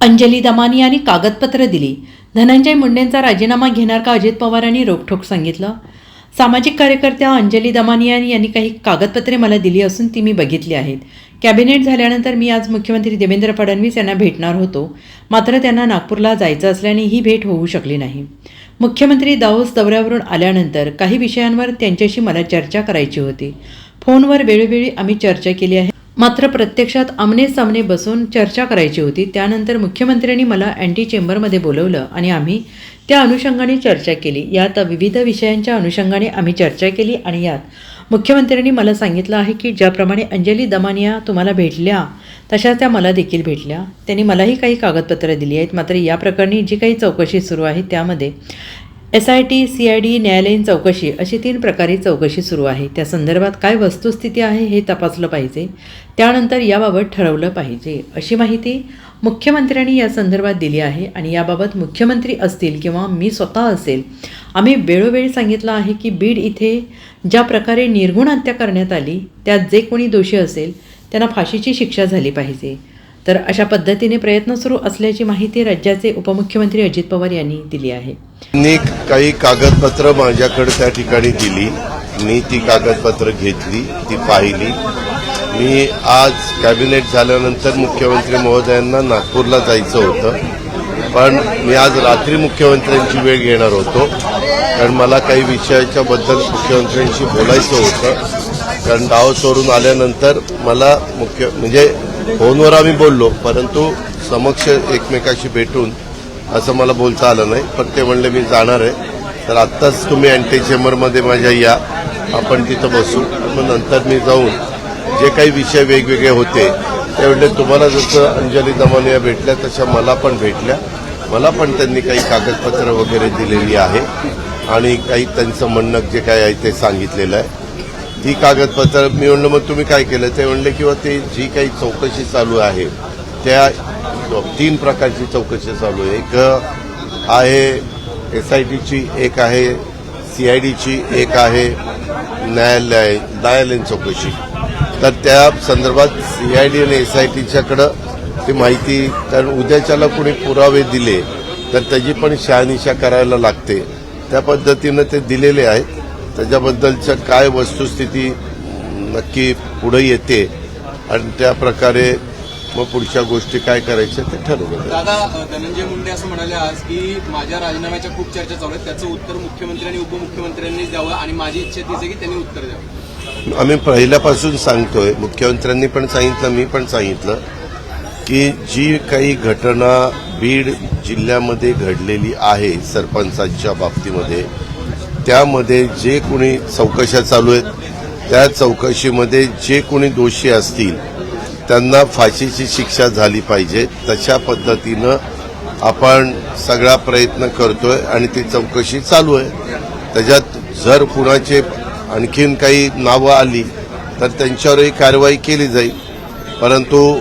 अंजली दमानी यांनी कागदपत्र दिली. धनंजय मुंडेंचा राजीनामा घेणार का अजित पवारांनी रोखठोक सांगितलं. सामाजिक कार्यकर्त्या अंजली दमानियानी यांनी काही कागदपत्रे मला दिली असून ती मी बघितली आहेत. कॅबिनेट झाल्यानंतर मी आज मुख्यमंत्री देवेंद्र फडणवीस यांना भेटणार होतो, मात्र त्यांना नागपूरला जायचं असल्याने ही भेट होऊ शकली नाही. मुख्यमंत्री दावोस दौऱ्यावरून आल्यानंतर काही विषयांवर त्यांच्याशी मला चर्चा करायची होती. फोनवर वेळोवेळी आम्ही चर्चा केली आहे, मात्र प्रत्यक्षात आमने सामने बसून चर्चा करायची होती. त्यानंतर मुख्यमंत्र्यांनी मला अँटी चेंबरमध्ये बोलवलं आणि आम्ही त्या अनुषंगाने चर्चा केली. यात विविध विषयांच्या अनुषंगाने आम्ही चर्चा केली आणि यात मुख्यमंत्र्यांनी मला सांगितलं आहे की ज्याप्रमाणे अंजली दमानिया तुम्हाला भेटल्या तशा त्या मला देखील भेटल्या. त्यांनी मलाही काही कागदपत्रं दिली आहेत. मात्र या प्रकरणी जी काही चौकशी सुरू आहे त्यामध्ये SIT, CID, न्यायालयीन चौकशी अशी 3 प्रकारे चौकशी सुरू आहे. त्या संदर्भात काय वस्तुस्थिती आहे हे तपासलं पाहिजे, त्यानंतर याबाबत ठरवलं पाहिजे अशी माहिती मुख्यमंत्र्यांनी या संदर्भात दिली आहे. आणि याबाबत मुख्यमंत्री असतील किंवा मी स्वतः असेल, आम्ही वेळोवेळी सांगितलं आहे की बीड इथे ज्या प्रकारे निर्घुण हत्या करण्यात आली त्यात जे कोणी दोषी असेल त्यांना फाशीची शिक्षा झाली पाहिजे. तर अशा पद्धतीने प्रयत्न सुरू असल्याची माहिती राज्याचे उपमुख्यमंत्री अजित पवार यांनी दिली आहे. मी काही कागदपत्र माझ्याकडे त्या ठिकाणी दिली. मी ती कागदपत्र घेतली, ती पाहिली. मी आज कॅबिनेट झाल्यानंतर मुख्यमंत्री महोदयांना नागपूरला जायचं होतं, पण मी आज रात्री मुख्यमंत्र्यांची वेळ घेणार होतो, कारण मला काही विषयाच्या बद्दल मुख्यमंत्र्यांशी बोलायचं होतं. कारण दावोसवरून आल्यानंतर मला म्हणजे फोनवर आम्ही बोललो, परंतु समक्ष एकमेकाशी भेटून असं मला बोलता आलं नाही. पण ते म्हणले मी जाणार आहे, तर आत्ताच तुम्ही अँटी चेंबरमध्ये माझ्या या, आपण तिथं बसू. मग नंतर मी जाऊन जे काही विषय वेगवेगळे होते त्यावेळेला तुम्हाला जसं अंजली दमानिया भेटल्या तशा मला पण भेटल्या. मला पण त्यांनी काही कागदपत्र वगैरे दिलेली आहे आणि काही त्यांचं म्हणणं जे काय आहे ते सांगितलेलं आहे. ती कागदपत्र मी म्हणलं मग तुम्ही काय केलं, ते म्हणले किंवा ते जी काही चौकशी चालू आहे त्या 3 प्रकारची चौकशी चालू आहे. एक आहे SITची, एक आहे CIDची, एक आहे न्यायालयीन चौकशी. तर त्या संदर्भात CID आणि SITच्याकडं ती माहिती, कारण उद्याच्याला कोणी पुरावे दिले तर त्याची पण शहानिशा करायला लागते, त्या पद्धतीनं ते दिलेले आहेत. त्याच्याबद्दलच्या काय वस्तुस्थिती नक्की पुढे येते आणि त्या प्रकारे मग पुढच्या गोष्टी काय करायच्या ते ठरवलं. दादा, धनंजय मुंडे असं म्हणाले आज की माझ्या राजीनाम्याच्या खूप चर्चा चालू आहेत, त्याचं उत्तर मुख्यमंत्री आणि उपमुख्यमंत्र्यांनी द्यावं आणि माझी इच्छा तीच आहे की त्यांनी उत्तर द्यावं. आम्ही पहिल्यापासून सांगतोय, मुख्यमंत्र्यांनी पण सांगितलं, मी पण सांगितलं की जी काही घटना बीड जिल्ह्यामध्ये घडलेली आहे सरपंचांच्या बाबतीमध्ये, त्यामध्ये जे कोणी चौकशा चालू आहेत त्या चौकशीमध्ये जे कोणी दोषी असतील त्यांना फाशीची शिक्षा झाली पाहिजे. तशा पद्धतीनं आपण सगळा प्रयत्न करतोय आणि ती चौकशी चालू आहे. त्याच्यात जर कुणाचे आणखीन काही नावं आली तर त्यांच्यावरही कारवाई केली जाईल, परंतु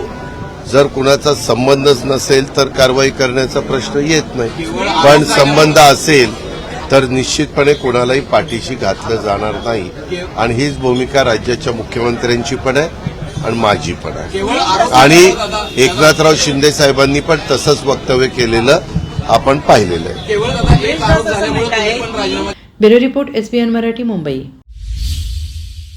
जर कुणाचा संबंधच नसेल तर कारवाई करण्याचा प्रश्न येत नाही. पण संबंध असेल तर निश्चितपणे कोणालाही पाठीशी घातलं जाणार नाही आणि हीच भूमिका राज्याच्या मुख्यमंत्र्यांची पण आहे आणि माझी पण आहे. आणि एकनाथराव शिंदे साहेबांनी पण तसंच वक्तव्य केलेलं आपण पाहिलेलं आहे. Bureau report SBN Marathi, Mumbai.